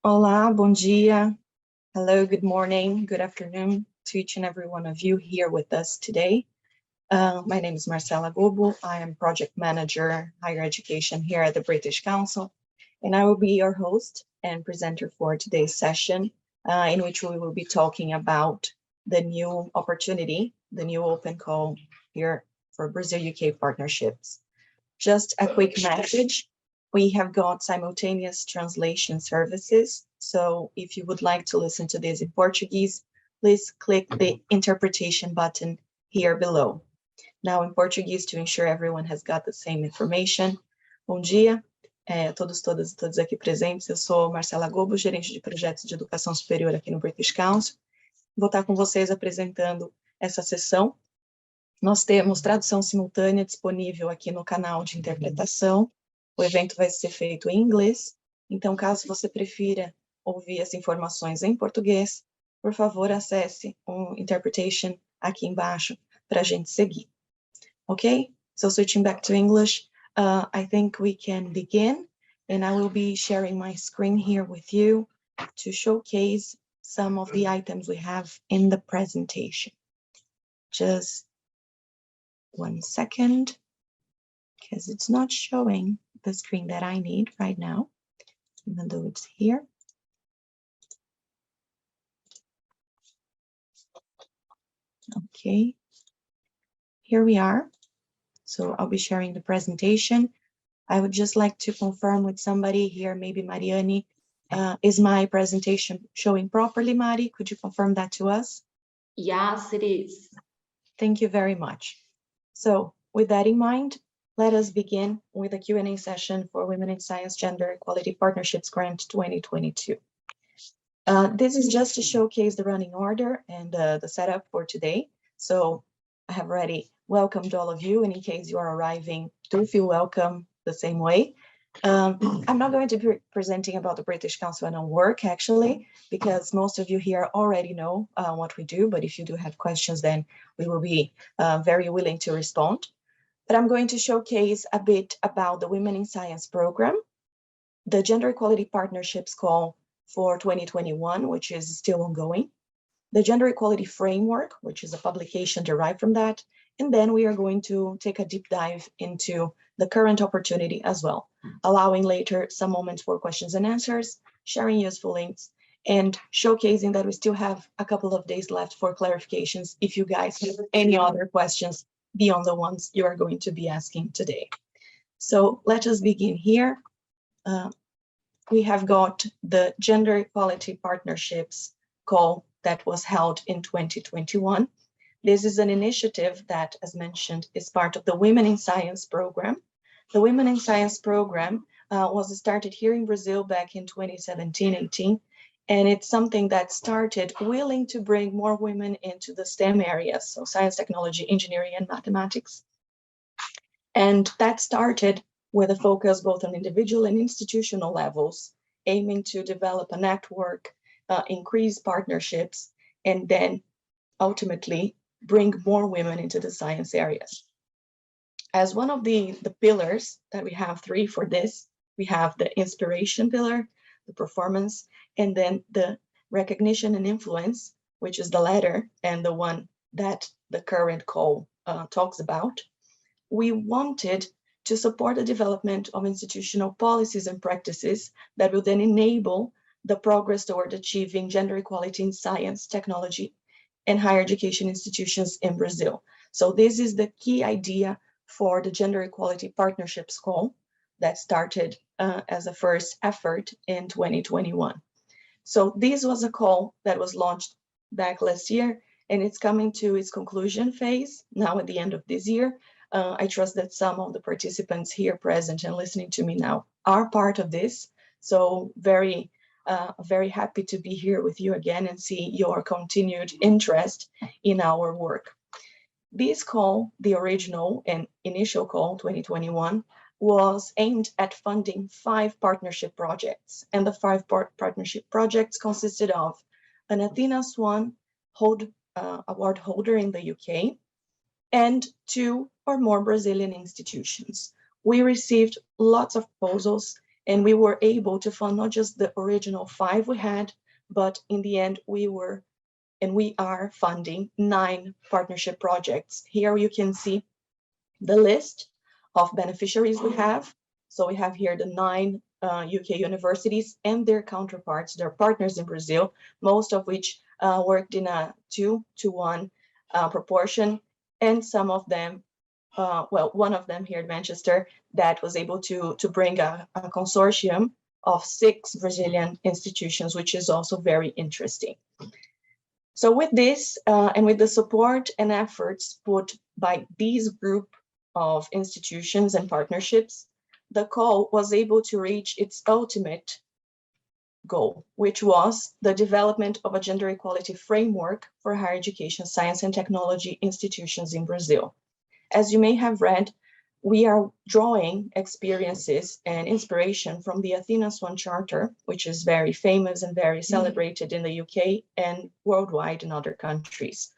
Olá, bom dia. Hello, good morning, good afternoon to each and every one of you here with us today. My name is Marcela Gobo. I am Project Manager, Higher Education here at the British Council, and I will be your host and presenter for today's session, in which we will be talking about the new opportunity, the new open call here for Brazil-UK partnerships. Just a quick message. We have got simultaneous translation services. So if you would like to listen to this in Portuguese, please click the interpretation button here below. Now in Portuguese, to ensure everyone has got the same information. Bom dia, todos e todas aqui presentes. Eu sou Marcela Gobo, gerente de projetos de educação superior aqui no British Council. Vou estar com vocês apresentando essa sessão. Nós temos tradução simultânea disponível aqui no canal de interpretação. O evento vai ser feito em inglês, então caso você prefira ouvir as informações em português, por favor, acesse o Interpretation aqui embaixo para a gente seguir. Okay, so switching back to English, I think we can begin, and I will be sharing my screen here with you to showcase some of the items we have in the presentation. Just 1 second, because it's not showing the screen that I need right now, even though it's here. Okay, here we are. So I'll be sharing the presentation. I would just like to confirm with somebody here, maybe Mariani, is my presentation showing properly, Mari? Could you confirm that to us? Yes, it is. Thank you very much. So with that in mind, let us begin with a Q&A session for Women in Science Gender Equality Partnerships Grant 2022. This is just to showcase the running order and the setup for today. So I have already welcomed all of you, and in case you are arriving, do feel welcome the same way. I'm not going to be presenting about the British Council and our work, actually, because most of you here already know what we do, but if you do have questions, then we will be very willing to respond. But I'm going to showcase a bit about the Women in Science program, the Gender Equality Partnerships Call for 2021, which is still ongoing, the Gender Equality Framework, which is a publication derived from that, and then we are going to take a deep dive into the current opportunity as well, allowing later some moments for questions and answers, sharing useful links, and showcasing that we still have a couple of days left for clarifications if you guys have any other questions beyond the ones you are going to be asking today. So let us begin here. We have got the Gender Equality Partnerships Call that was held in 2021. This is an initiative that, as mentioned, is part of the Women in Science program. The Women in Science program was started here in Brazil back in 2017-18, and it's something that started willing to bring more women into the STEM areas, so science, technology, engineering, and mathematics. And that started with a focus both on individual and institutional levels, aiming to develop a network, increase partnerships, and then ultimately bring more women into the science areas. As one of the pillars that we have three for this, we have the inspiration pillar, the performance, and then the recognition and influence, which is the latter and the one that the current call talks about. We wanted to support the development of institutional policies and practices that will then enable the progress toward achieving gender equality in science, technology, and higher education institutions in Brazil. So this is the key idea for the Gender Equality Partnerships Call that started as a first effort in 2021. So this was a call that was launched back last year, and it's coming to its conclusion phase now at the end of this year. I trust that some of the participants here present and listening to me now are part of this. So very happy to be here with you again and see your continued interest in our work. This call, the original and initial call 2021, was aimed at funding 5 partnership projects. And the 5 partnership projects consisted of an Athena Swan award holder in the UK and 2 or more Brazilian institutions. We received lots of proposals And we were able to fund not just the original 5 we had, but in the end, we are funding 9 partnership projects. Here you can see the list of beneficiaries we have. So we have here the 9 UK universities and their counterparts, their partners in Brazil, most of which worked in a 2-to-1 proportion, and some of them, well, one of them here in Manchester that was able to bring a consortium of 6 Brazilian institutions, which is also very interesting. So with this, and with the support and efforts put by these group of institutions and partnerships, the call was able to reach its ultimate goal, which was the development of a gender equality framework for higher education, science and technology institutions in Brazil. As you may have read, we are drawing experiences and inspiration from the Athena Swan Charter, which is very famous and very celebrated in the UK and worldwide in other countries.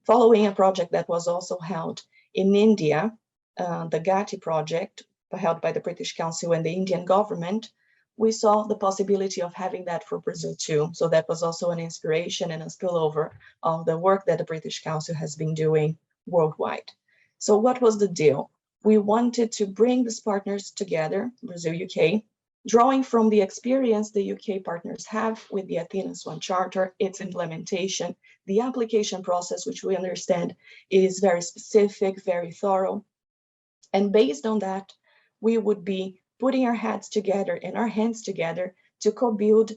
Following a project that was also held in India, the Gati project, held by the British Council and the Indian government, we saw the possibility of having that for Brazil too. So that was also an inspiration and a spillover of the work that the British Council has been doing worldwide. So what was the deal? We wanted to bring these partners together, Brazil, UK, drawing from the experience the UK partners have with the Athena Swan Charter, its implementation, the application process, which we understand is very specific, very thorough. And based on that, we would be putting our heads together and our hands together to co-build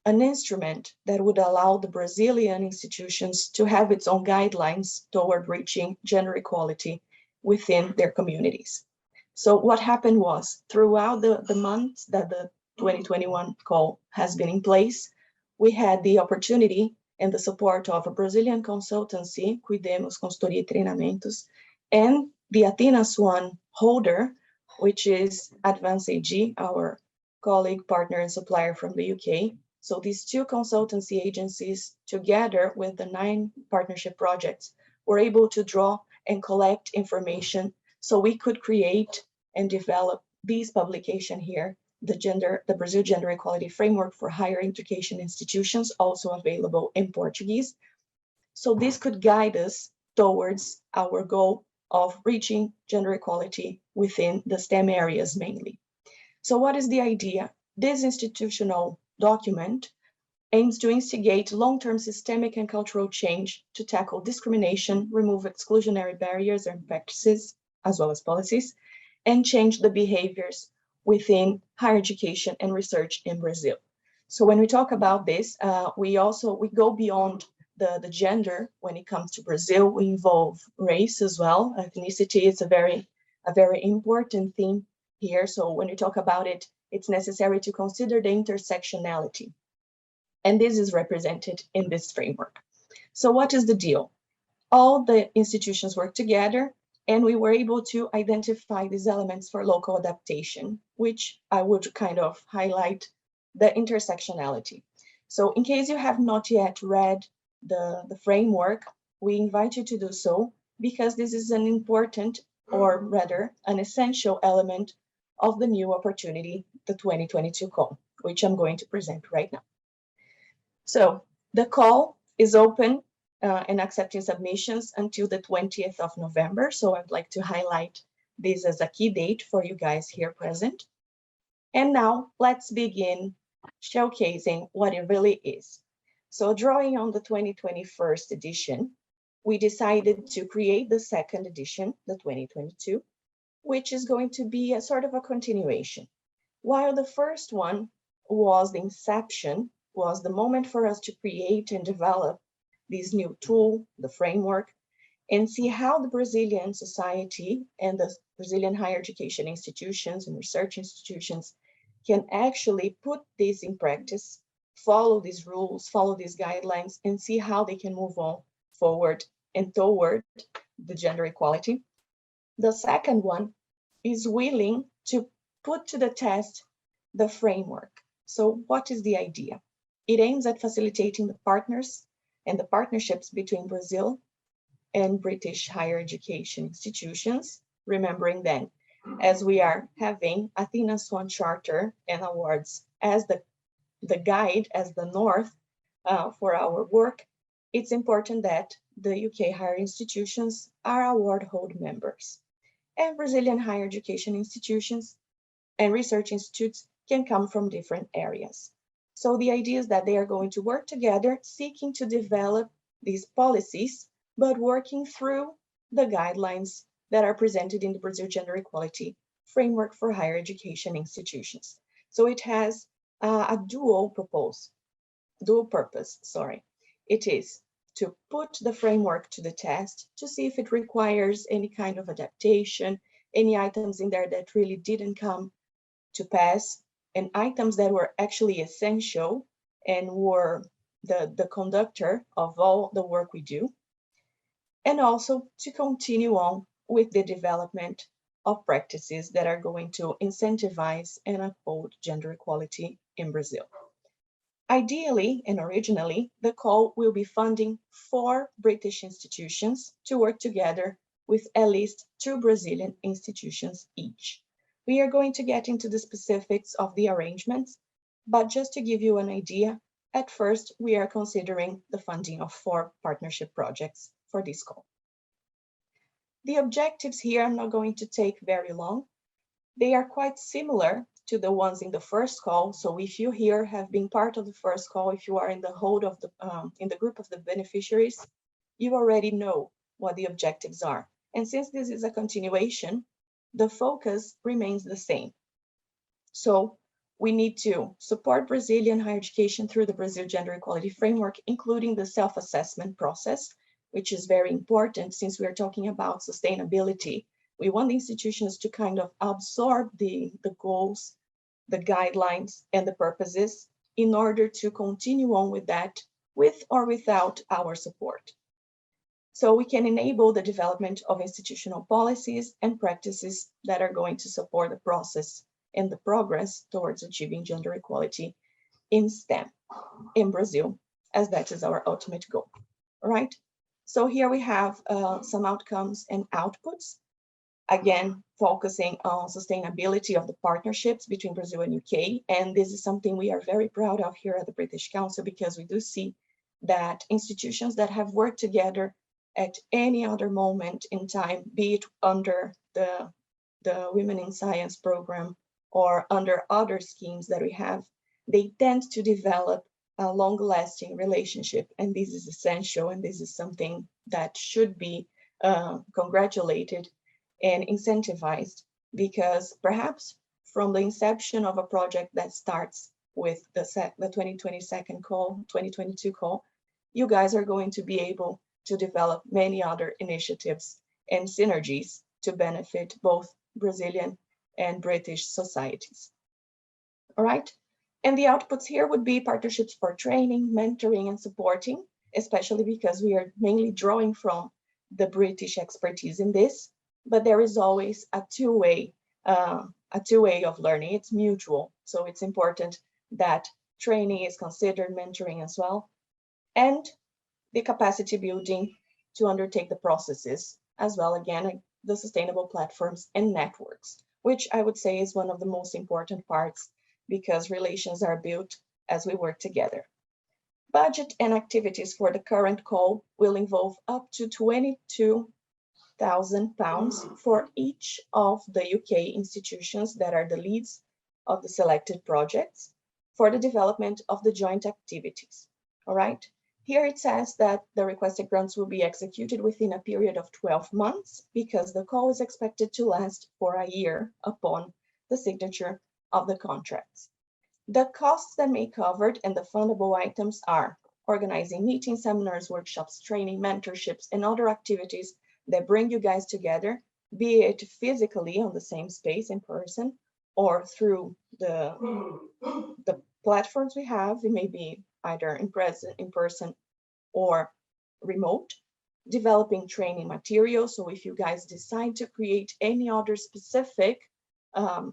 an instrument that would allow the Brazilian institutions to have its own guidelines toward reaching gender equality within their communities. So what happened was, throughout the months that the 2021 call has been in place, we had the opportunity and the support of a Brazilian consultancy, Cuidemos Consultoria e Treinamentos, and the Athena Swan holder, which is Advance AG, our colleague, partner, and supplier from the UK. So these 2 consultancy agencies, together with the 9 partnership projects, were able to draw and collect information so we could create and develop this publication here, the Brazil Gender Equality Framework for Higher Education Institutions, also available in Portuguese. So this could guide us towards our goal of reaching gender equality within the STEM areas mainly. So what is the idea? This institutional document aims to instigate long-term systemic and cultural change to tackle discrimination, remove exclusionary barriers and practices, as well as policies, and change the behaviors within higher education and research in Brazil. So when we talk about this, we go beyond the gender when it comes to Brazil. We involve race as well. Ethnicity is a very important theme here. So when we talk about it, it's necessary to consider the intersectionality. And this is represented in this framework. So what is the deal? All the institutions work together, and we were able to identify these elements for local adaptation, which I would kind of highlight the intersectionality. So in case you have not yet read the framework, we invite you to do so, because this is an important, or rather an essential element of the new opportunity, the 2022 call, which I'm going to present right now. So the call is open and accepting submissions until the 20th of November. So I'd like to highlight this as a key date for you guys here present. And now let's begin showcasing what it really is. So drawing on the 2021 edition, we decided to create the second edition, the 2022, which is going to be a sort of a continuation. While the first one was the inception, was the moment for us to create and develop this new tool, the framework, and see how the Brazilian society and the Brazilian higher education institutions and research institutions can actually put this in practice, follow these rules, follow these guidelines, and see how they can move on forward and toward the gender equality. The second one is willing to put to the test the framework. So what is the idea? It aims at facilitating the partners and the partnerships between Brazil and British higher education institutions, remembering then as we are having Athena Swan Charter and awards as the guide, as the north for our work, it's important that the UK higher institutions are award hold members. And Brazilian higher education institutions and research institutes can come from different areas. So the idea is that they are going to work together, seeking to develop these policies, but working through the guidelines that are presented in the Brazil Gender Equality Framework for Higher Education Institutions. So it has a dual purpose, sorry. It is to put the framework to the test to see if it requires any kind of adaptation, any items in there that really didn't come to pass, and items that were actually essential and were the conductor of all the work we do, and also to continue on with the development of practices that are going to incentivize and uphold gender equality in Brazil. Ideally and originally, the call will be funding 4 British institutions to work together with at least 2 Brazilian institutions each. We are going to get into the specifics of the arrangements, but just to give you an idea, at first we are considering the funding of 4 partnership projects for this call. The objectives here are not going to take very long. They are quite similar to the ones in the first call. So if you here have been part of the first call, if you are in the hold of in the group of the beneficiaries, you already know what the objectives are. And since this is a continuation, the focus remains the same. So we need to support Brazilian higher education through the Brazil Gender Equality Framework, including the self-assessment process, which is very important since we are talking about sustainability. We want the institutions to kind of absorb the goals, the guidelines, and the purposes in order to continue on with that, with or without our support. So we can enable the development of institutional policies and practices that are going to support the process and the progress towards achieving gender equality in STEM in Brazil, as that is our ultimate goal, all right? So here we have some outcomes and outputs. Again, focusing on sustainability of the partnerships between Brazil and UK. And this is something we are very proud of here at the British Council, because we do see that institutions that have worked together at any other moment in time, be it under the Women in Science program or under other schemes that we have, they tend to develop a long-lasting relationship. And this is essential, and this is something that should be congratulated and incentivized, because perhaps from the inception of a project that starts with the 2022 call, you guys are going to be able to develop many other initiatives and synergies to benefit both Brazilian and British societies. All right. And the outputs here would be partnerships for training, mentoring, and supporting, especially because we are mainly drawing from the British expertise in this, but there is always a two-way of learning. It's mutual. So it's important that training is considered, mentoring as well, and the capacity building to undertake the processes as well. Again, the sustainable platforms and networks, which I would say is one of the most important parts, because relations are built as we work together. Budget and activities for the current call will involve up to £22,000 for each of the UK institutions that are the leads of the selected projects for the development of the joint activities. All right. Here it says that the requested grants will be executed within a period of 12 months, because the call is expected to last for a year upon the signature of the contracts. The costs that may be covered and the fundable items are organizing meetings, seminars, workshops, training, mentorships, and other activities that bring you guys together, be it physically on the same space in person or through the platforms we have. It may be either in person or remote. Developing training materials. So if you guys decide to create any other specific,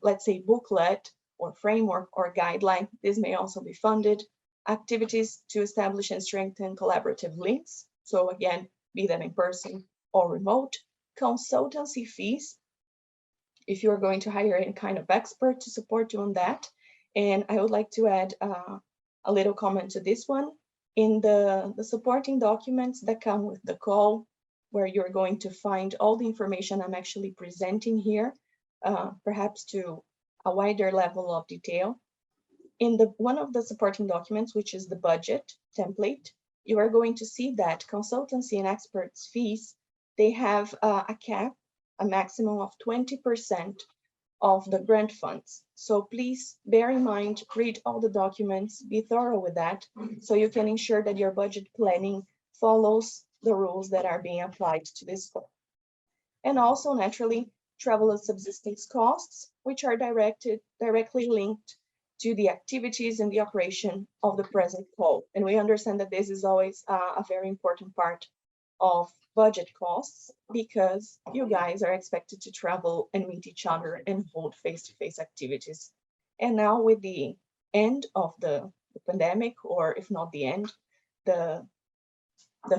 let's say booklet or framework or guideline, this may also be funded. Activities to establish and strengthen collaborative links. So again, be that in person or remote. Consultancy fees if you are going to hire any kind of expert to support you on that. And I would like to add a little comment to this one. In the supporting documents that come with the call, where you're going to find all the information I'm actually presenting here, perhaps to a wider level of detail. In one of the supporting documents, which is the budget template, you are going to see that consultancy and experts fees, they have a cap, a maximum of 20% of the grant funds. So please bear in mind, read all the documents, be thorough with that, so you can ensure that your budget planning follows the rules that are being applied to this goal. And also, naturally, travel and subsistence costs, which are directly linked to the activities and the operation of the present call. And we understand that this is always a very important part of budget costs, because you guys are expected to travel and meet each other and hold face-to-face activities. And now with the end of the pandemic, or if not the end, the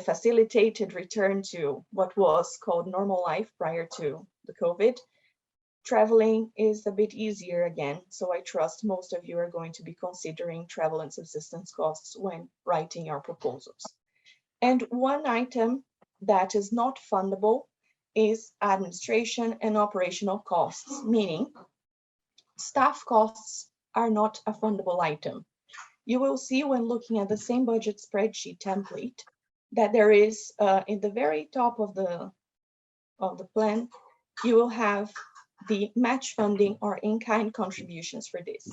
facilitated return to what was called normal life prior to the COVID, traveling is a bit easier again. So I trust most of you are going to be considering travel and subsistence costs when writing your proposals. And one item that is not fundable is administration and operational costs, meaning staff costs are not a fundable item. You will see when looking at the same budget spreadsheet template that there is in the very top of the plan, you will have the match funding or in-kind contributions for this.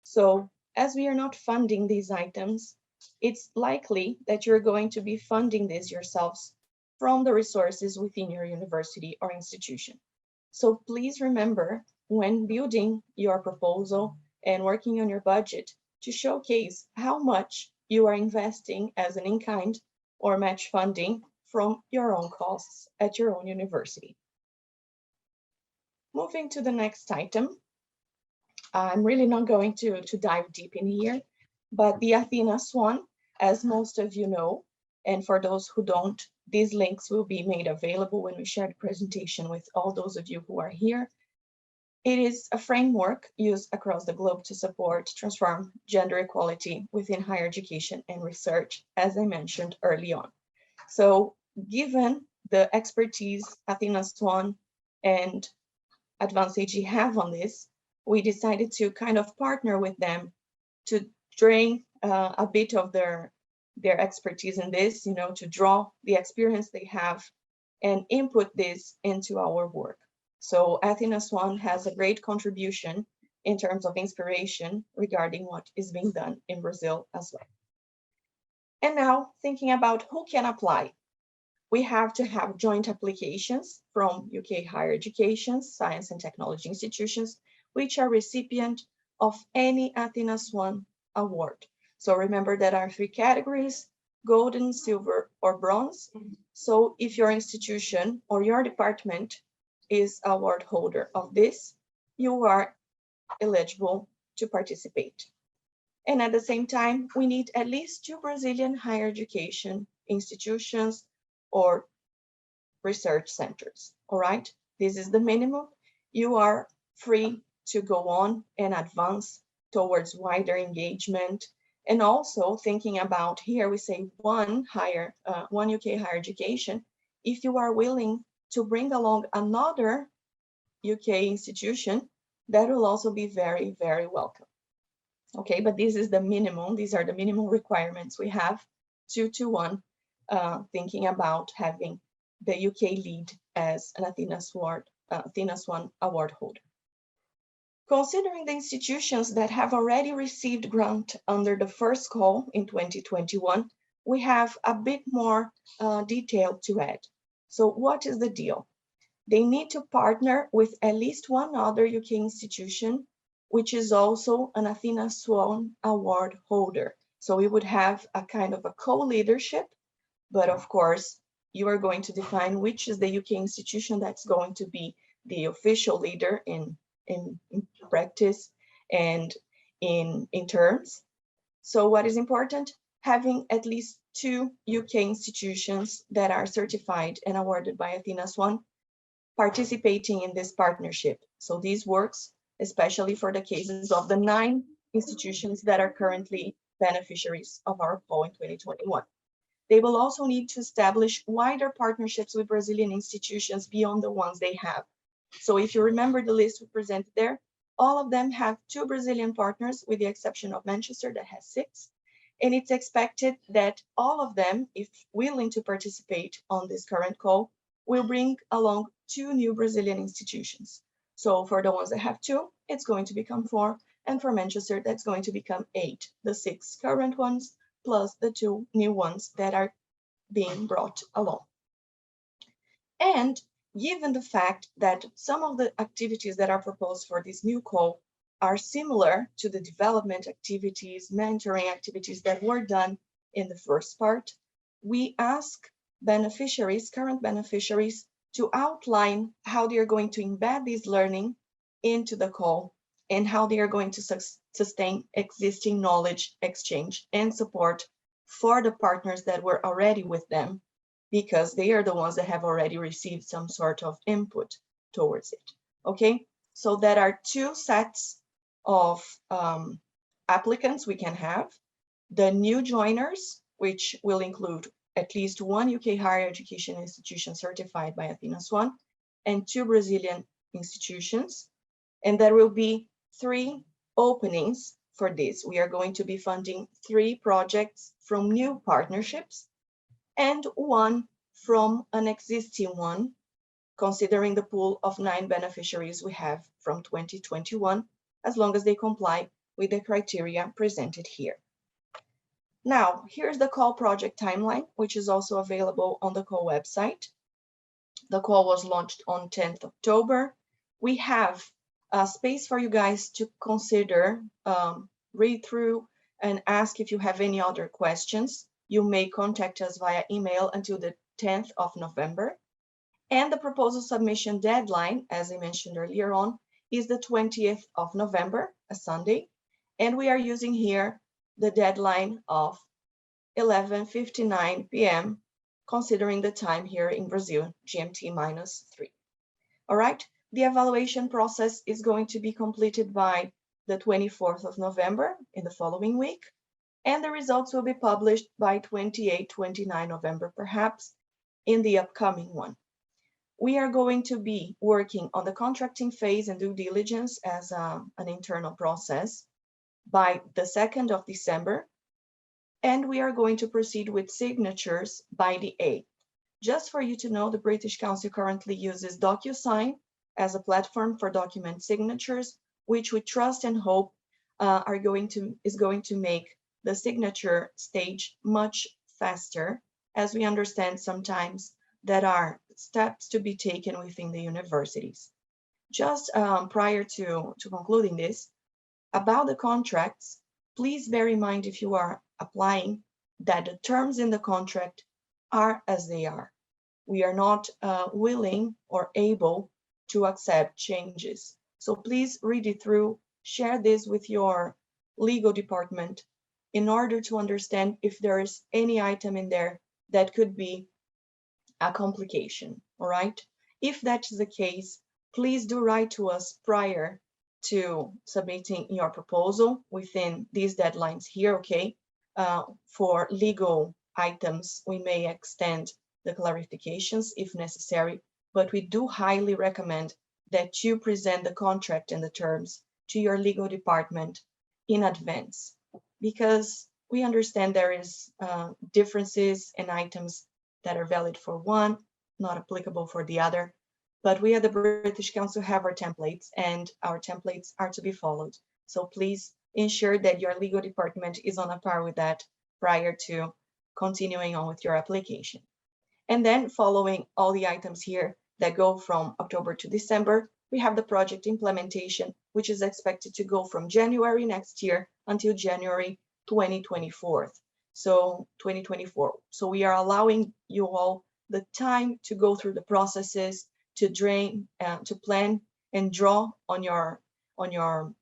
So as we are not funding these items, it's likely that you're going to be funding this yourselves from the resources within your university or institution. So please remember, when building your proposal and working on your budget, to showcase how much you are investing as an in-kind or match funding from your own costs at your own university. Moving to the next item, I'm really not going to dive deep in here, but the Athena Swan, as most of you know, and for those who don't, these links will be made available when we share the presentation with all those of you who are here. It is a framework used across the globe to support, transform gender equality within higher education and research, as I mentioned early on. So given the expertise Athena Swan and Advanced AG have on this, we decided to kind of partner with them to drain a bit of their expertise in this, to draw the experience they have and input this into our work. So Athena Swan has a great contribution in terms of inspiration regarding what is being done in Brazil as well. And now, thinking about who can apply. We have to have joint applications from UK higher education, science and technology institutions, which are recipient of any Athena Swan award. So remember that our 3 categories: golden, silver, or bronze. So if your institution or your department is award holder of this, you are eligible to participate. And at the same time, we need at least 2 Brazilian higher education institutions or research centers. All right, this is the minimum. You are free to go on and advance towards wider engagement. And also thinking about, here we say one UK higher education. If you are willing to bring along another UK institution, that will also be very, very welcome. Okay, but this is the minimum. These are the minimum requirements we have, 2 to 1, thinking about having the UK lead as an Athena Swan award holder. Considering the institutions that have already received grant under the first call in 2021, we have a bit more detail to add. So what is the deal? They need to partner with at least one other UK institution, which is also an Athena Swan award holder. So we would have a kind of a co-leadership, but of course, you are going to define which is the UK institution that's going to be the official leader in practice and in terms. So what is important? Having at least 2 UK institutions that are certified and awarded by Athena Swan participating in this partnership. So this works especially for the cases of the 9 institutions that are currently beneficiaries of our call in 2021. They will also need to establish wider partnerships with Brazilian institutions beyond the ones they have. So if you remember the list we presented there, all of them have 2 Brazilian partners, with the exception of Manchester that has 6. And it's expected that all of them, if willing to participate on this current call, will bring along 2 new Brazilian institutions. So for the ones that have 2, it's going to become 4. And for Manchester, that's going to become 8, the 6 current ones, plus the 2 new ones that are being brought along. And given the fact that some of the activities that are proposed for this new call are similar to the development activities, mentoring activities that were done in the first part, we ask beneficiaries, current beneficiaries, to outline how they are going to embed this learning into the call and how they are going to sustain existing knowledge exchange and support for the partners that were already with them, because they are the ones that have already received some sort of input towards it. Okay, so there are 2 sets of applicants we can have. The new joiners, which will include at least 1 UK higher education institution certified by Athena Swan and 2 Brazilian institutions. And there will be 3 openings for this. We are going to be funding 3 projects from new partnerships and 1 from an existing one, considering the pool of 9 beneficiaries we have from 2021, as long as they comply with the criteria presented here. Now, here's the call project timeline, which is also available on the call website. The call was launched on 10th October. We have a space for you guys to consider, read through, and ask if you have any other questions. You may contact us via email until the 10th of November. And the proposal submission deadline, as I mentioned earlier on, is the 20th of November, a Sunday. And we are using here the deadline of 11:59 p.m., considering the time here in Brazil, GMT -3. All right, the evaluation process is going to be completed by the 24th of November in the following week, and the results will be published by 28, 29 November, perhaps, in the upcoming one. We are going to be working on the contracting phase and due diligence as an internal process by the 2nd of December, and we are going to proceed with signatures by the 8th. Just for you to know, the British Council currently uses DocuSign as a platform for document signatures, which we trust and hope is going to make the signature stage much faster, as we understand sometimes there are steps to be taken within the universities. Just prior to concluding this, about the contracts, please bear in mind, if you are applying, that the terms in the contract are as they are. We are not willing or able to accept changes. So please read it through, share this with your legal department in order to understand if there is any item in there that could be a complication, all right? If that is the case, please do write to us prior to submitting your proposal within these deadlines here, okay? For legal items, we may extend the clarifications if necessary, but we do highly recommend that you present the contract and the terms to your legal department in advance, because we understand there is differences in items that are valid for one, not applicable for the other. But we at the British Council have our templates, and our templates are to be followed. So please ensure that your legal department is on a par with that prior to continuing on with your application. And then following all the items here that go from October to December, we have the project implementation, which is expected to go from January next year until January 2024. So 2024. So we are allowing you all the time to go through the processes, to plan and draw on your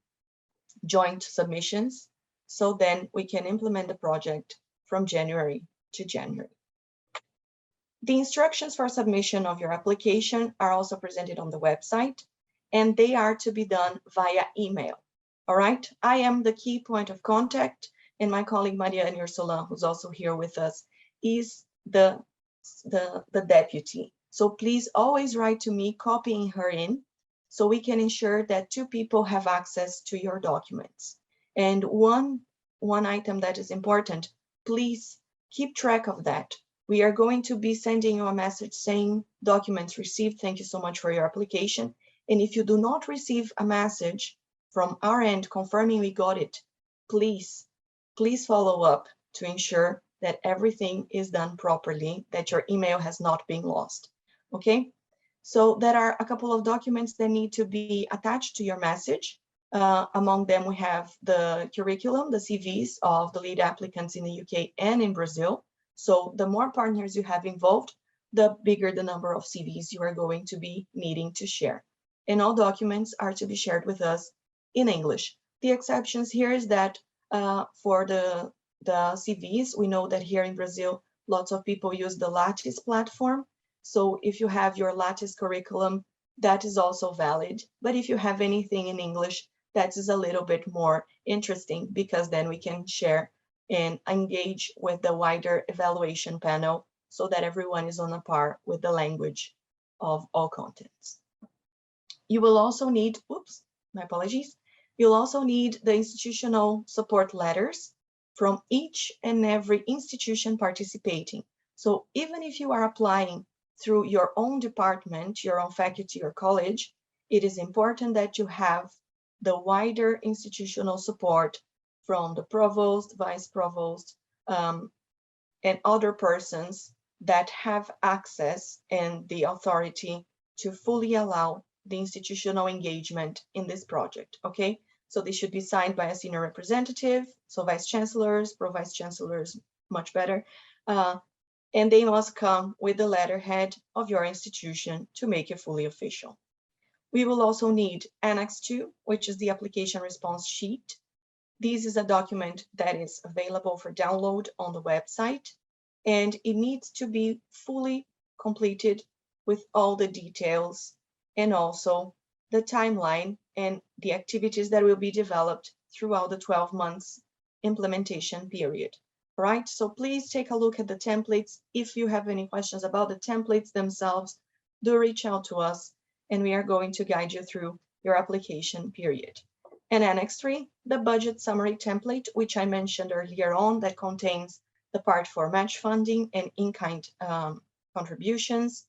joint submissions, so then we can implement the project from January to January. The instructions for submission of your application are also presented on the website, and they are to be done via email. All right, I am the key point of contact, and my colleague Maria Ursula, who's also here with us, is the deputy. So please always write to me, copying her in, so we can ensure that two people have access to your documents. And one item that is important, please keep track of that. We are going to be sending you a message saying documents received. Thank you so much for your application. And if you do not receive a message from our end confirming we got it, please follow up to ensure that everything is done properly, that your email has not been lost. Okay, so there are a couple of documents that need to be attached to your message. Among them, we have the curriculum, the CVs of the lead applicants in the UK and in Brazil. So the more partners you have involved, the bigger the number of CVs you are going to be needing to share. And all documents are to be shared with us in English. The exceptions here is that for the CVs, we know that here in Brazil, lots of people use the Lattes platform. So if you have your Lattes curriculum, that is also valid. But if you have anything in English, that is a little bit more interesting, because then we can share and engage with the wider evaluation panel so that everyone is on a par with the language of all contents. You will also need, oops, my apologies. You'll also need the institutional support letters from each and every institution participating. So even if you are applying through your own department, your own faculty or college, it is important that you have the wider institutional support from the provost, vice provost, and other persons that have access and the authority to fully allow the institutional engagement in this project, okay? So they should be signed by a senior representative, so vice chancellors, pro-vice chancellors, much better, and they must come with the letterhead of your institution to make it fully official. We will also need Annex 2, which is the application response sheet. This is a document that is available for download on the website, and it needs to be fully completed with all the details and also the timeline and the activities that will be developed throughout the 12 months implementation period. All right, so please take a look at the templates. If you have any questions about the templates themselves, do reach out to us, and we are going to guide you through your application period. And Annex 3, the budget summary template, which I mentioned earlier on, that contains the part for match funding and in-kind contributions,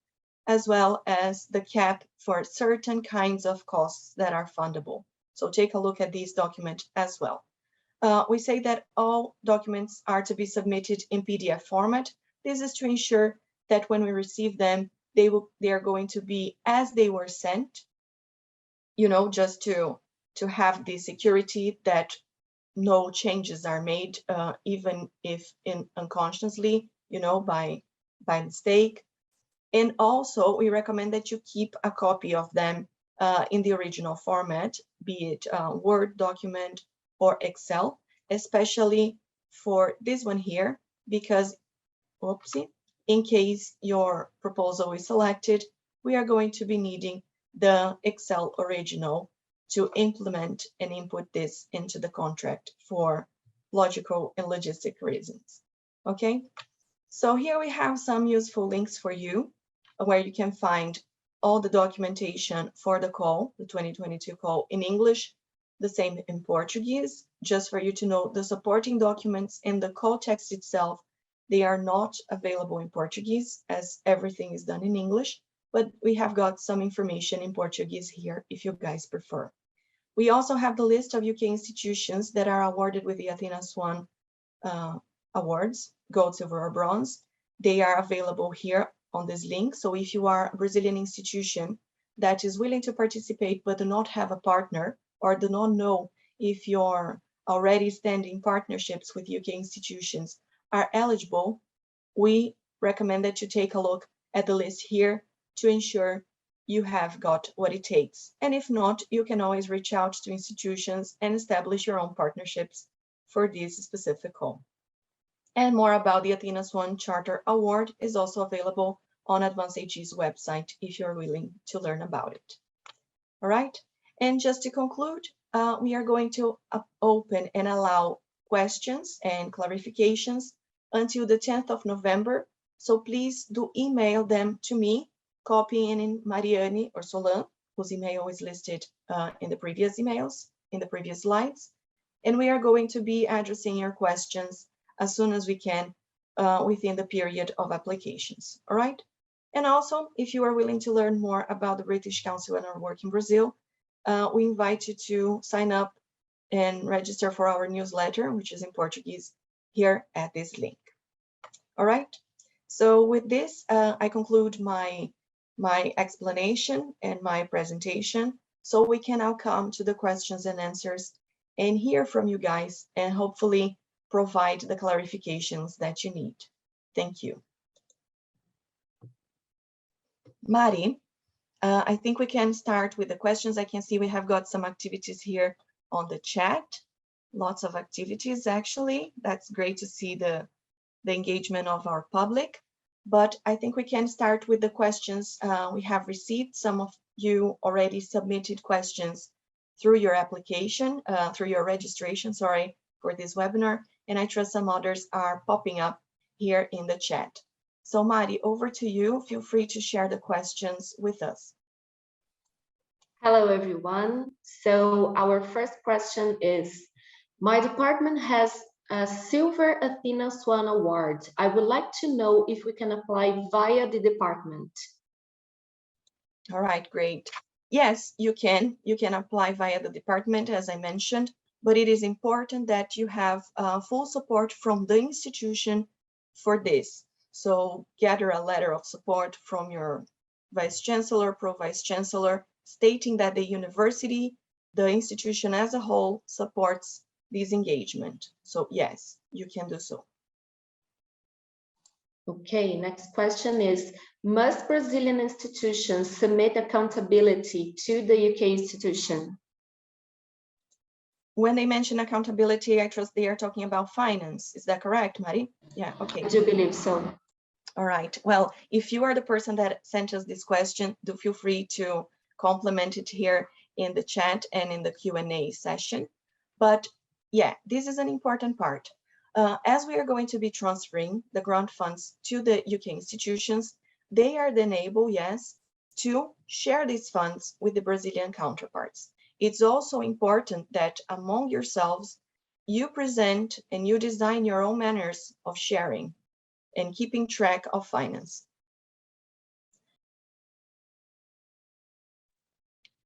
as well as the cap for certain kinds of costs that are fundable. So take a look at this document as well. We say that all documents are to be submitted in PDF format. This is to ensure that when we receive them, they are going to be as they were sent, you know, just to have the security that no changes are made, even if unconsciously, you know, by mistake. And also, we recommend that you keep a copy of them in the original format, be it a Word document or Excel, especially for this one here, because, oopsie, in case your proposal is selected, we are going to be needing the Excel original to implement and input this into the contract for logical and logistic reasons. Okay, so here we have some useful links for you where you can find all the documentation for the call, the 2022 call in English, the same in Portuguese, just for you to know the supporting documents and the call text itself. They are not available in Portuguese as everything is done in English, but we have got some information in Portuguese here if you guys prefer. We also have the list of UK institutions that are awarded with the Athena Swan awards, gold, silver, or bronze. They are available here on this link. So if you are a Brazilian institution that is willing to participate but do not have a partner or do not know if your already standing partnerships with UK institutions are eligible, we recommend that you take a look at the list here to ensure you have got what it takes. And if not, you can always reach out to institutions and establish your own partnerships for this specific call. And more about the Athena Swan Charter Award is also available on Advanced AG's website if you're willing to learn about it. All right, and just to conclude, we are going to open and allow questions and clarifications until the 10th of November. So please do email them to me, copying in Mariane or Solan, whose email is listed in the previous emails, in the previous slides. And we are going to be addressing your questions as soon as we can within the period of applications, all right? And also, if you are willing to learn more about the British Council and our work in Brazil, we invite you to sign up and register for our newsletter, which is in Portuguese, here at this link. All right, so with this, I conclude my explanation and my presentation, so we can now come to the questions and answers and hear from you guys and hopefully provide the clarifications that you need. Thank you. Mari, I think we can start with the questions. I can see we have got some activities here on the chat. Lots of activities, actually. That's great to see the engagement of our public. But I think we can start with the questions we have received. Some of you already submitted questions through your application, through your registration, sorry, for this webinar. And I trust some others are popping up here in the chat. So Mari, over to you. Feel free to share the questions with us. Hello, everyone. So our first question is, my department has a Silver Athena Swan Award. I would like to know if we can apply via the department. All right, great. Yes, you can. You can apply via the department, as I mentioned, but it is important that you have full support from the institution for this. So gather a letter of support from your vice chancellor, pro-vice chancellor, stating that the university, the institution as a whole, supports this engagement. So yes, you can do so. Okay, next question is, must Brazilian institutions submit accountability to the UK institution? When they mention accountability, I trust they are talking about finance. Is that correct, Mari? Yeah, okay. I do believe so. All right. Well, if you are the person that sent us this question, do feel free to complement it here in the chat and in the Q&A session. But yeah, this is an important part. As we are going to be transferring the grant funds to the UK institutions, they are then able, yes, to share these funds with the Brazilian counterparts. It's also important that among yourselves, you present and you design your own manners of sharing and keeping track of finance.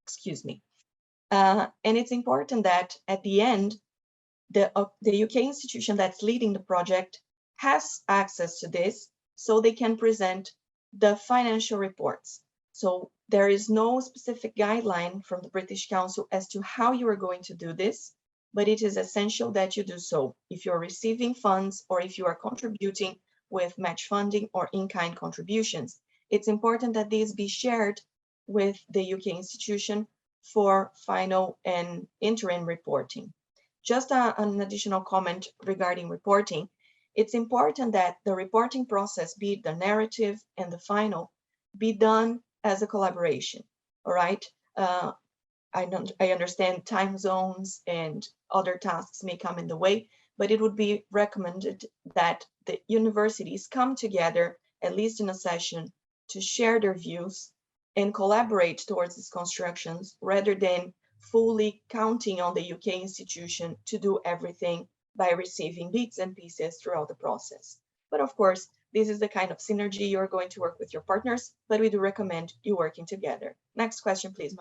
Excuse me. And it's important that at the end, the UK institution that's leading the project has access to this so they can present the financial reports. So there is no specific guideline from the British Council as to how you are going to do this, but it is essential that you do so if you're receiving funds or if you are contributing with match funding or in-kind contributions. It's important that these be shared with the UK institution for final and interim reporting. Just an additional comment regarding reporting. It's important that the reporting process, be it the narrative and the final, be done as a collaboration, all right? I understand time zones and other tasks may come in the way, but it would be recommended that the universities come together, at least in a session, to share their views and collaborate towards these constructions rather than fully counting on the UK institution to do everything by receiving bits and pieces throughout the process. But of course, this is the kind of synergy you're going to work with your partners, but we do recommend you working together. Next question, please.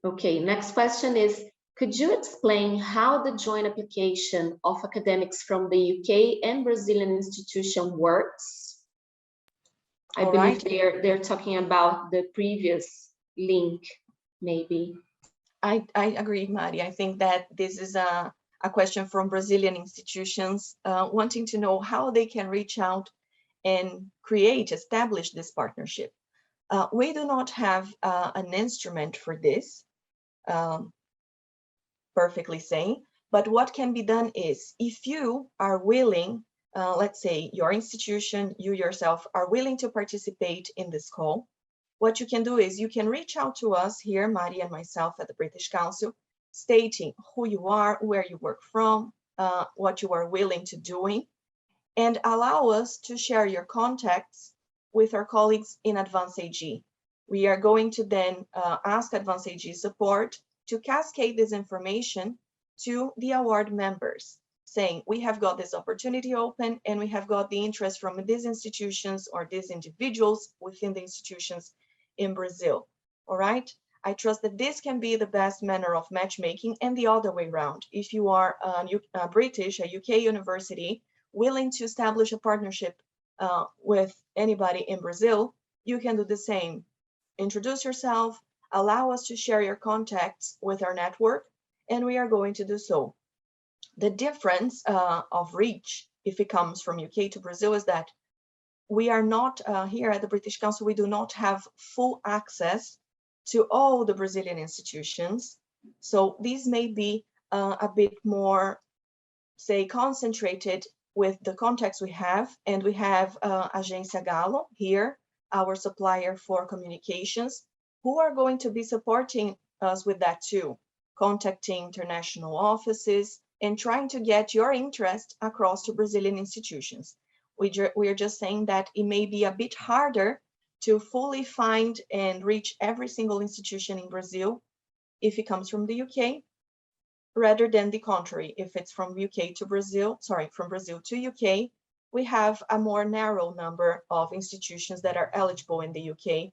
Okay, next question is, could you explain how the joint application of academics from the UK and Brazilian institution works? I believe they're talking about the previous link, maybe. I agree, Mari. I think that this is a question from Brazilian institutions wanting to know how they can reach out and establish this partnership. We do not have an instrument for this, perfectly saying, but what can be done is, if you are willing let's say your institution, you yourself are willing to participate in this call, what you can do is you can reach out to us here, Mari and myself at the British Council, stating who you are, where you work from, what you are willing to doing, and allow us to share your contacts with our colleagues in Advance AG. We are going to then ask Advance AG support to cascade this information to the award members, saying we have got this opportunity open and we have got the interest from these institutions or these individuals within the institutions in Brazil. All right. I trust that this can be the best manner of matchmaking, and the other way around. If you are a British, a UK university, willing to establish a partnership with anybody in Brazil, you can do the same. Introduce yourself, allow us to share your contacts with our network, and we are going to do so. The difference of reach, if it comes from UK to Brazil, is that we are not here at the British Council, we do not have full access to all the Brazilian institutions. So these may be a bit more, say, concentrated with the contacts we have. And we have Agência Galo here, our supplier for communications, who are going to be supporting us with that too, contacting international offices and trying to get your interest across to Brazilian institutions. We are just saying that it may be a bit harder to fully find and reach every single institution in Brazil if it comes from the UK, rather than the contrary. If it's from UK to Brazil, sorry, from Brazil to UK, we have a more narrow number of institutions that are eligible in the UK,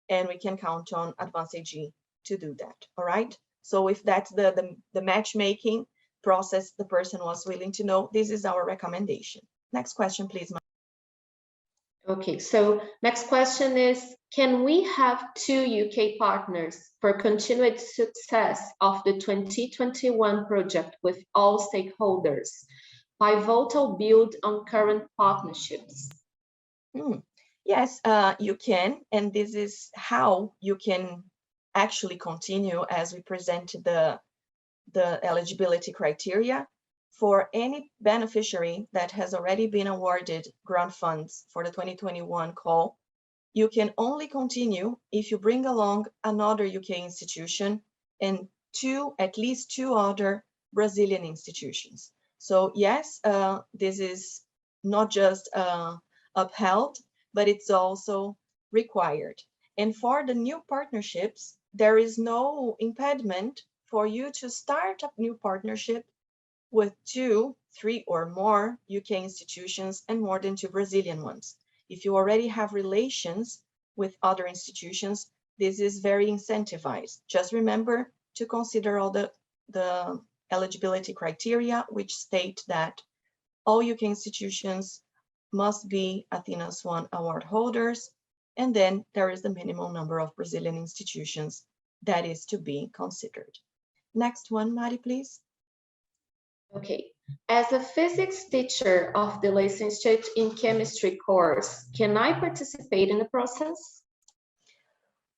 and we can count on Advance AG to do that, all right? So if that's the matchmaking process the person was willing to know, this is our recommendation. Next question, please. Okay, so next question is, can we have 2 UK partners for continued success of the 2021 project with all stakeholders? Pivotal build on current partnerships. Yes, you can, and this is how you can actually continue as we presented the eligibility criteria. For any beneficiary that has already been awarded grant funds for the 2021 call, you can only continue if you bring along another UK institution and at least two other Brazilian institutions. So yes, this is not just upheld, but it's also required. And for the new partnerships, there is no impediment for you to start a new partnership with 2, 3, or more UK institutions and more than 2 Brazilian ones. If you already have relations with other institutions, this is very incentivized. Just remember to consider all the eligibility criteria, which state that all UK institutions must be Athena Swan Award holders, and then there is the minimum number of Brazilian institutions that is to be considered. Next one, Mari, please. Okay, as a physics teacher of the licentiate in chemistry course, can I participate in the process?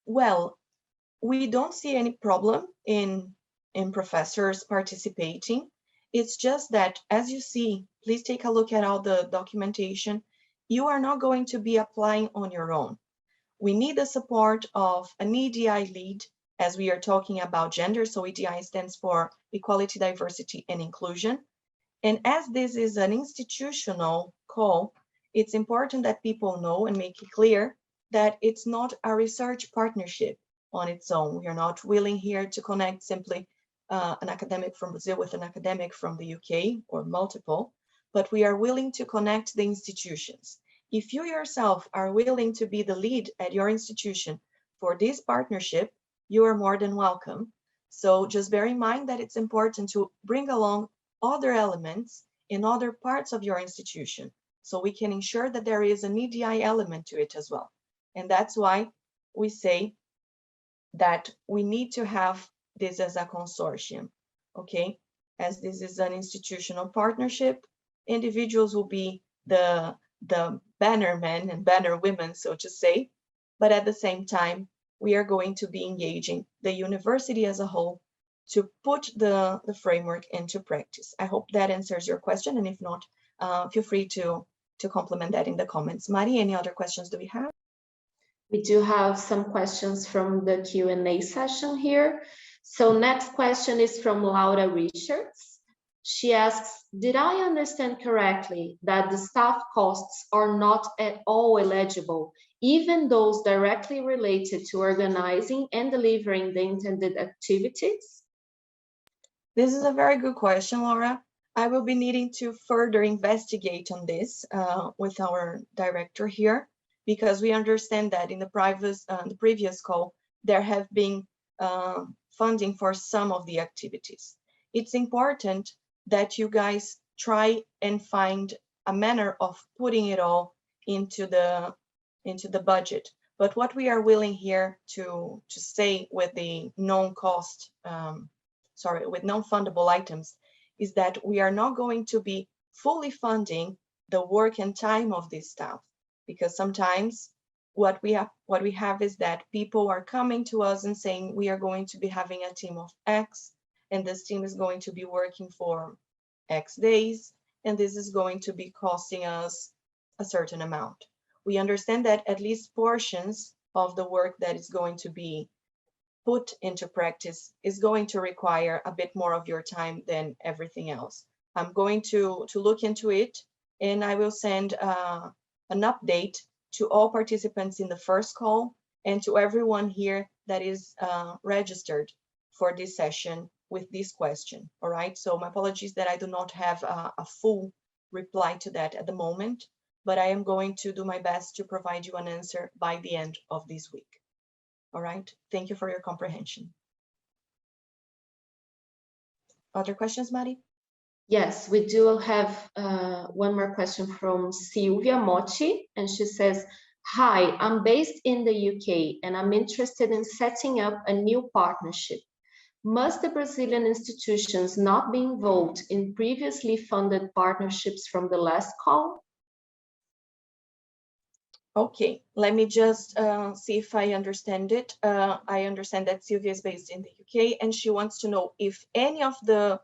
Well, we don't see any problem in professors participating. It's just that, as you see, please take a look at all the documentation. You are not going to be applying on your own. We need the support of an EDI lead, as we are talking about gender. So EDI stands for Equality, Diversity, and Inclusion. And as this is an institutional call, it's important that people know and make it clear that it's not a research partnership on its own. We are not willing here to connect simply an academic from Brazil with an academic from the UK or multiple, but we are willing to connect the institutions. If you yourself are willing to be the lead at your institution for this partnership, you are more than welcome. So just bear in mind that it's important to bring along other elements in other parts of your institution, so we can ensure that there is an EDI element to it as well. And that's why we say that we need to have this as a consortium, okay? As this is an institutional partnership, individuals will be the banner men and banner women, so to say, but at the same time, we are going to be engaging the university as a whole to put the framework into practice. I hope that answers your question, and if not, feel free to complement that in the comments. Mari, any other questions do we have? We do have some questions from the Q&A session here. So next question is from Laura Richards. She asks, did I understand correctly that the staff costs are not at all eligible, even those directly related to organizing and delivering the intended activities? This is a very good question, Laura. I will be needing to further investigate on this with our director here, because we understand that in the previous call, there have been funding for some of the activities. It's important that you guys try and find a manner of putting it all into the budget. But what we are willing here to say with the with non-fundable items is that we are not going to be fully funding the work and time of this staff, because sometimes what we have is that people are coming to us and saying we are going to be having a team of X, and this team is going to be working for X days, and this is going to be costing us a certain amount. We understand that at least portions of the work that is going to be put into practice is going to require a bit more of your time than everything else. I'm going to look into it, and I will send an update to all participants in the first call and to everyone here that is registered for this session with this question. All right, so my apologies that I do not have a full reply to that at the moment, but I am going to do my best to provide you an answer by the end of this week. All right, thank you for your comprehension. Other questions, Mari? Yes, we do have one more question from Silvia Motti, and she says, hi, I'm based in the UK and I'm interested in setting up a new partnership. Must the Brazilian institutions not be involved in previously funded partnerships from the last call? Okay, let me just see if I understand it. I understand that Sylvia is based in the UK and she wants to know if any of the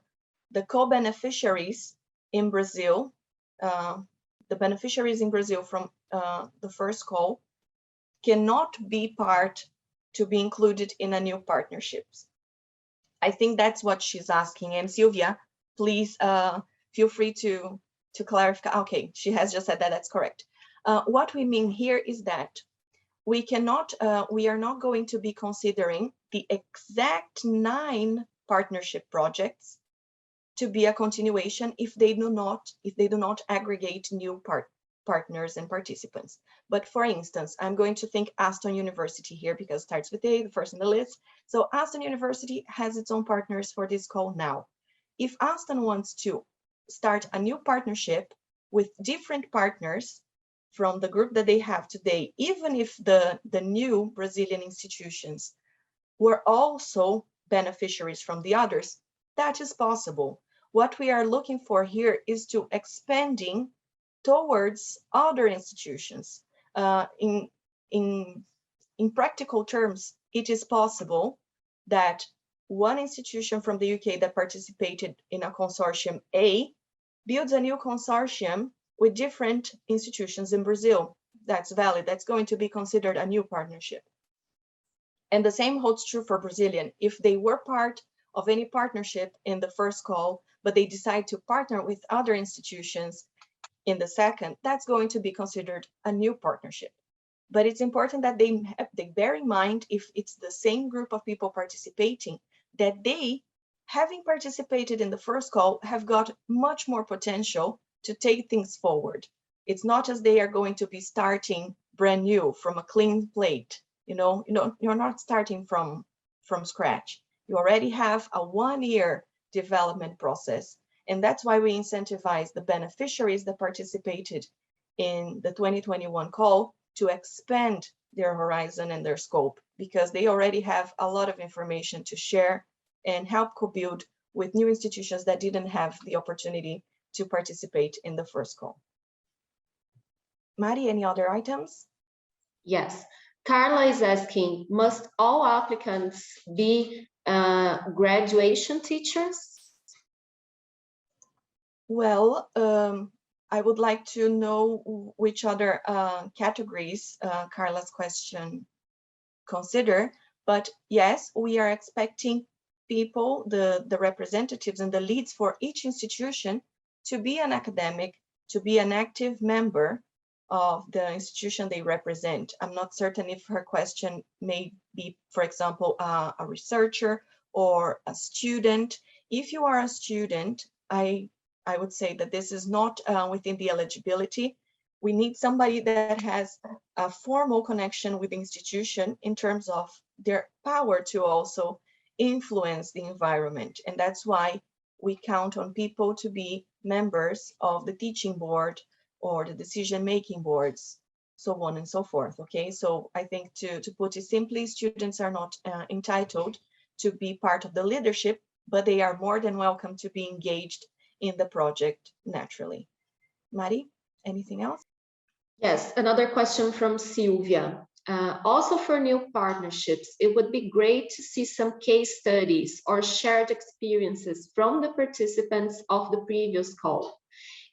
co-beneficiaries in Brazil, the beneficiaries in Brazil from the first call cannot be part to be included in a new partnerships. I think that's what she's asking. And Sylvia, please feel free to clarify. Okay, she has just said that, that's correct. What we mean here is that we are not going to be considering the exact 9 partnership projects to be a continuation if they do not aggregate new partners and participants. But for instance, I'm going to think Aston University here because it starts with A, the first in the list. So Aston University has its own partners for this call now. If Aston wants to start a new partnership with different partners from the group that they have today, even if the new Brazilian institutions were also beneficiaries from the others, that is possible. What we are looking for here is to expanding towards other institutions. In practical terms, it is possible that one institution from the UK that participated in a consortium A builds a new consortium with different institutions in Brazil. That's valid. That's going to be considered a new partnership. And the same holds true for Brazilian. If they were part of any partnership in the first call, but they decide to partner with other institutions in the second, that's going to be considered a new partnership. But it's important that they bear in mind, if it's the same group of people participating, that they, having participated in the first call, have got much more potential to take things forward. It's not as they are going to be starting brand new from a clean plate. You're not starting from scratch. You already have a 1-year development process. And that's why we incentivize the beneficiaries that participated in the 2021 call to expand their horizon and their scope, because they already have a lot of information to share and help co-build with new institutions that didn't have the opportunity to participate in the first call. Mari, any other items? Yes. Carla is asking, must all applicants be graduation teachers? Well, I would like to know which other categories Carla's question consider, but yes, we are expecting people, the representatives and the leads for each institution to be an academic, to be an active member of the institution they represent. I'm not certain if her question may be, for example, a researcher or a student. If you are a student, I would say that this is not within the eligibility. We need somebody that has a formal connection with the institution in terms of their power to also influence the environment. And that's why we count on people to be members of the teaching board or the decision-making boards, so on and so forth, okay? So I think to put it simply, students are not entitled to be part of the leadership, but they are more than welcome to be engaged in the project naturally. Mari, anything else? Yes, another question from Sylvia. Also for new partnerships, it would be great to see some case studies or shared experiences from the participants of the previous call.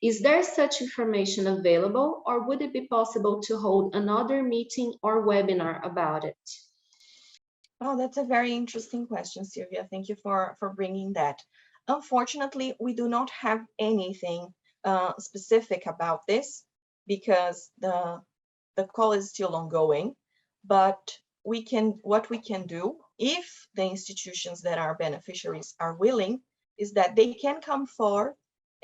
Is there such information available, or would it be possible to hold another meeting or webinar about it? Oh, that's a very interesting question, Sylvia. Thank you for bringing that. Unfortunately, we do not have anything specific about this because the call is still ongoing. But what we can do, if the institutions that are beneficiaries are willing, is that they can come forward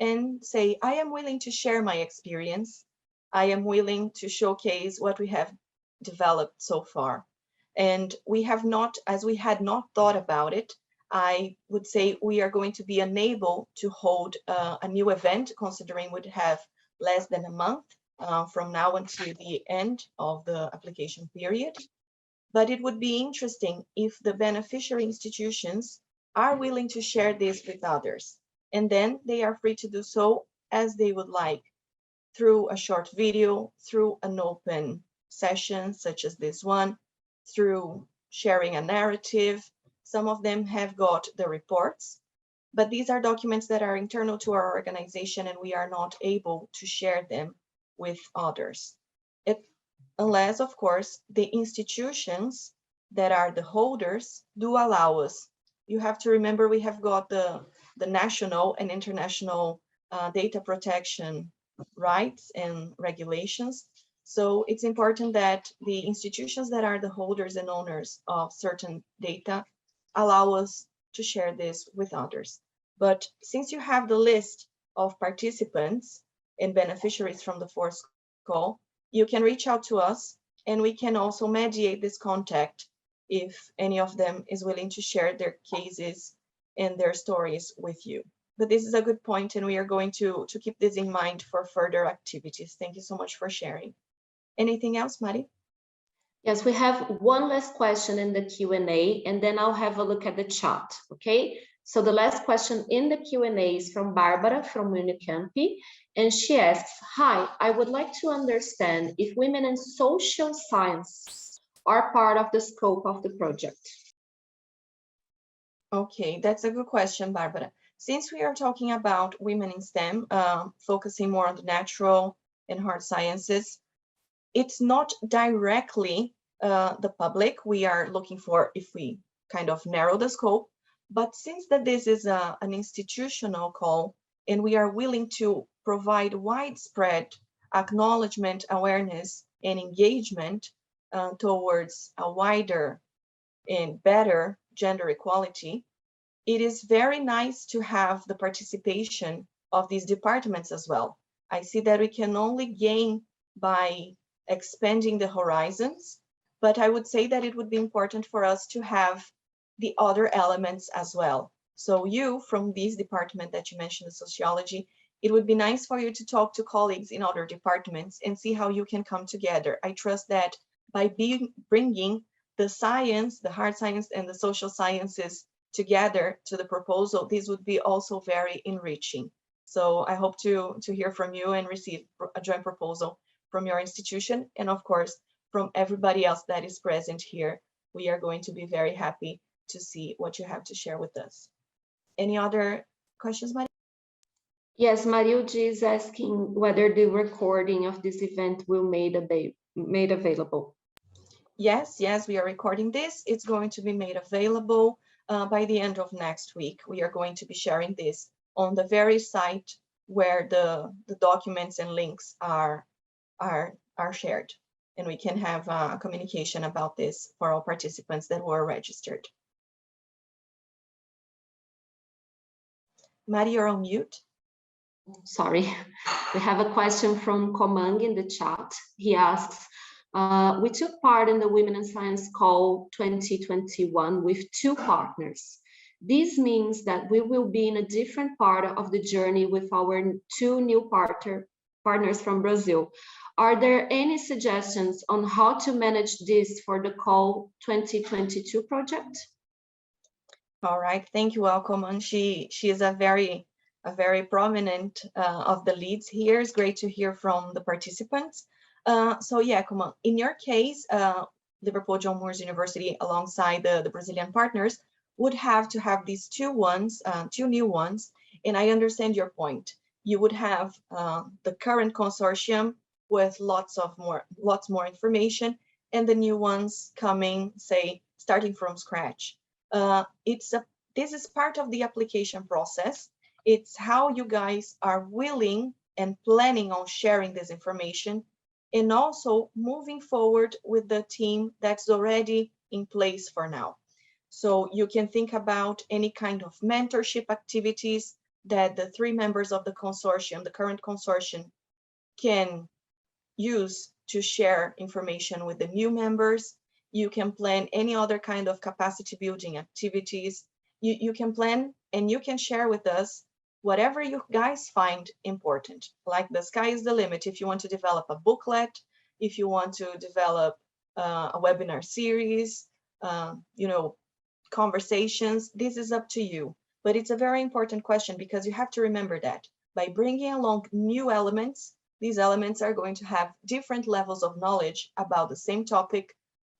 and say, I am willing to share my experience. I am willing to showcase what we have developed so far. And we have not, as we had not thought about it, I would say we are going to be unable to hold a new event, considering we'd have less than a month from now until the end of the application period. But it would be interesting if the beneficiary institutions are willing to share this with others. And then they are free to do so as they would like, through a short video, through an open session such as this one, through sharing a narrative. Some of them have got the reports, but these are documents that are internal to our organization and we are not able to share them with others. Unless, of course, the institutions that are the holders do allow us. You have to remember we have got the national and international data protection rights and regulations. So it's important that the institutions that are the holders and owners of certain data allow us to share this with others. But since you have the list of participants and beneficiaries from the fourth call, you can reach out to us and we can also mediate this contact if any of them is willing to share their cases and their stories with you. But this is a good point and we are going to keep this in mind for further activities. Thank you so much for sharing. Anything else, Mari? Yes, we have one last question in the Q&A, and then I'll have a look at the chat, okay? So the last question in the Q&A is from Barbara from Unicamp, and she asks, hi, I would like to understand if women in social science are part of the scope of the project. Okay, that's a good question, Barbara. Since we are talking about women in STEM, focusing more on the natural and hard sciences, it's not directly the public we are looking for if we kind of narrow the scope. But since that this is an institutional call and we are willing to provide widespread acknowledgement, awareness, and engagement towards a wider and better gender equality, it is very nice to have the participation of these departments as well. I see that we can only gain by expanding the horizons, but I would say that it would be important for us to have the other elements as well. So you, from this department that you mentioned, the sociology, it would be nice for you to talk to colleagues in other departments and see how you can come together. I trust that by bringing the science, the hard science and the social sciences together to the proposal, this would be also very enriching. So I hope to hear from you and receive a joint proposal from your institution and of course from everybody else that is present here. We are going to be very happy to see what you have to share with us. Any other questions, Maria? Yes, Mariucci is asking whether the recording of this event will made available. Yes, we are recording this. It's going to be made available by the end of next week. We are going to be sharing this on the very site where the documents and links are shared. And we can have a communication about this for all participants that were registered. Mari, you're on mute. Sorry, we have a question from Komang in the chat. He asks, we took part in the Women in Science Call 2021 with 2 partners. This means that we will be in a different part of the journey with our 2 new partners from Brazil. Are there any suggestions on how to manage this for the Call 2022 project? All right, thank you, Komang. She is a very prominent of the leads here. It's great to hear from the participants. So yeah, Komang, in your case, Liverpool John Moores University alongside the Brazilian partners would have to have these 2 new ones. And I understand your point. You would have the current consortium with lots more information, and the new ones coming, say, starting from scratch. This is part of the application process. It's how you guys are willing and planning on sharing this information, and also moving forward with the team that's already in place for now. So you can think about any kind of mentorship activities that the 3 members of the consortium, the current consortium, can use to share information with the new members. You can plan any other kind of capacity building activities. You can plan and you can share with us whatever you guys find important. Like the sky is the limit. If you want to develop a booklet, if you want to develop a webinar series, conversations, this is up to you. But it's a very important question, because you have to remember that by bringing along new elements, these elements are going to have different levels of knowledge about the same topic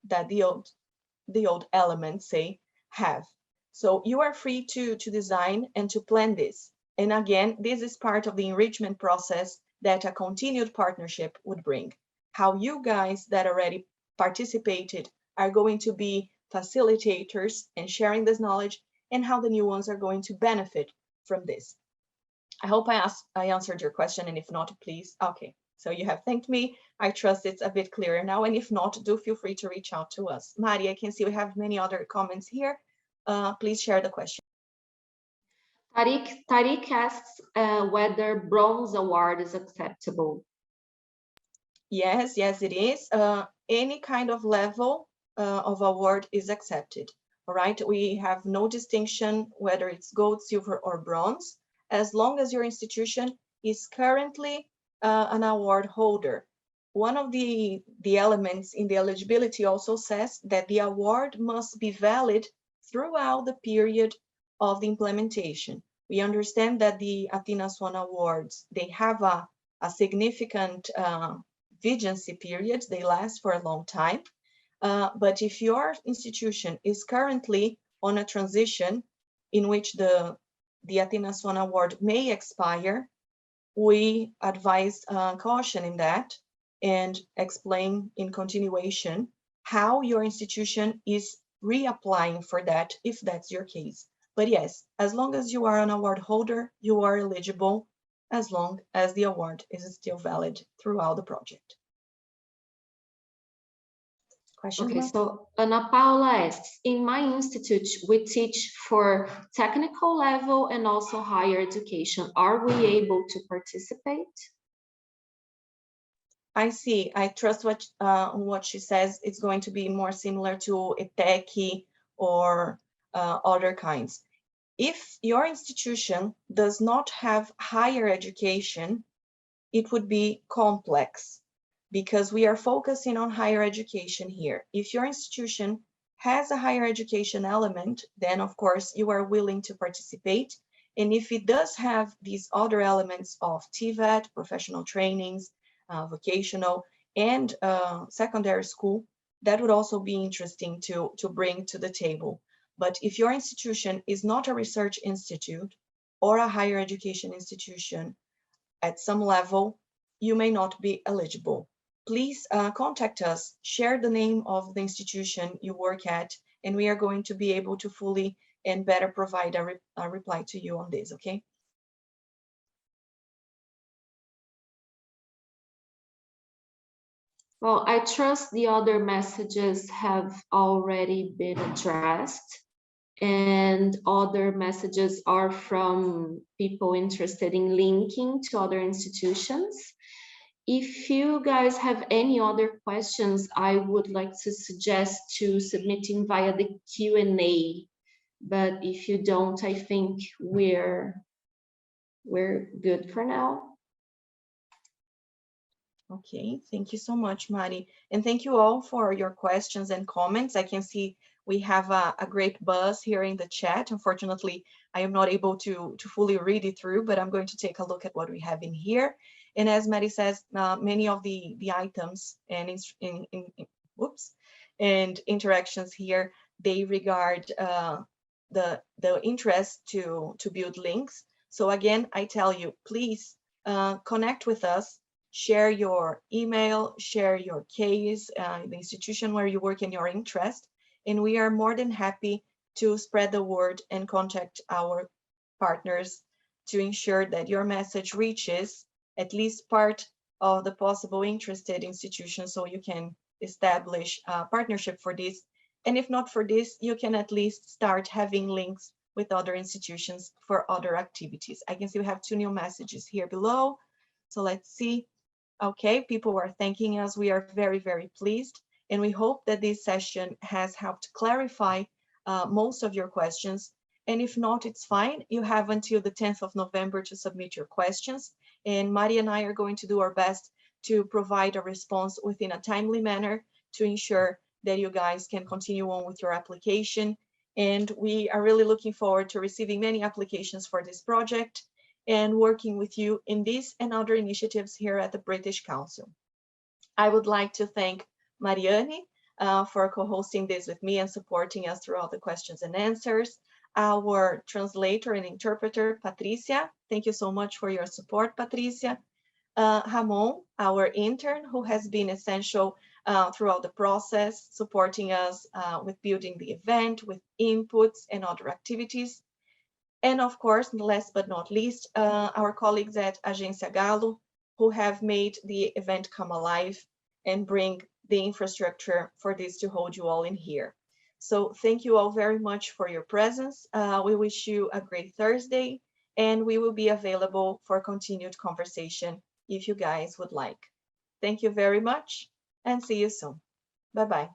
that the old elements, say, have. So you are free to design and to plan this. And again, this is part of the enrichment process that a continued partnership would bring. How you guys that already participated are going to be facilitators and sharing this knowledge, and how the new ones are going to benefit from this. I hope I answered your question, and if not, please. Okay, so you have thanked me. I trust it's a bit clearer now, and if not, do feel free to reach out to us. Mari, I can see we have many other comments here. Please share the question. Tariq asks whether bronze award is acceptable. Yes, it is. Any kind of level of award is accepted. All right, we have no distinction whether it's gold, silver, or bronze, as long as your institution is currently an award holder. One of the elements in the eligibility also says that the award must be valid throughout the period of the implementation. We understand that the Athena Swan Awards, they have a significant vigency period. They last for a long time. But if your institution is currently on a transition in which the Athena Swan Award may expire, we advise caution in that and explain in continuation how your institution is reapplying for that, if that's your case. But yes, as long as you are an award holder, you are eligible, as long as the award is still valid throughout the project. Questions? Okay, so Ana Paula asks, in my institute, we teach for technical level and also higher education. Are we able to participate? I see. I trust what she says. It's going to be more similar to ETEC or other kinds. If your institution does not have higher education, it would be complex, because we are focusing on higher education here. If your institution has a higher education element, then of course you are willing to participate. And if it does have these other elements of TVET, professional trainings, vocational, and secondary school, that would also be interesting to bring to the table. But if your institution is not a research institute, or a higher education institution at some level, you may not be eligible. Please contact us, share the name of the institution you work at, and we are going to be able to fully and better provide a reply to you on this, okay? Well, I trust the other messages have already been addressed, and other messages are from people interested in linking to other institutions. If you guys have any other questions, I would like to suggest to submitting via the Q&A. But if you don't, I think we're good for now. Okay, thank you so much, Mari. And thank you all for your questions and comments. I can see we have a great buzz here in the chat. Unfortunately, I am not able to fully read it through, but I'm going to take a look at what we have in here. And as Mari says, many of the items and and interactions here, they regard the interest to build links. So again, I tell you, please connect with us. Share your email, share your case, the institution where you work and your interest. And we are more than happy to spread the word and contact our partners to ensure that your message reaches at least part of the possible interested institutions so you can establish a partnership for this. And if not for this, you can at least start having links with other institutions for other activities. I can see we have 2 new messages here below. So let's see. Okay, people are thanking us. We are very, very pleased. And we hope that this session has helped clarify most of your questions. And if not, it's fine. You have until the 10th of November to submit your questions. And Mari and I are going to do our best to provide a response within a timely manner to ensure that you guys can continue on with your application. And we are really looking forward to receiving many applications for this project and working with you in this and other initiatives here at the British Council. I would like to thank Mariane for co-hosting this with me and supporting us through all the questions and answers. Our translator and interpreter, Patricia. Thank you so much for your support, Patricia. Ramon, our intern, who has been essential throughout the process, supporting us with building the event, with inputs and other activities. And of course, last but not least, our colleagues at Agência Galo, who have made the event come alive and bring the infrastructure for this to hold you all in here. So thank you all very much for your presence. We wish you a great Thursday, and we will be available for continued conversation if you guys would like. Thank you very much, and see you soon. Bye-bye.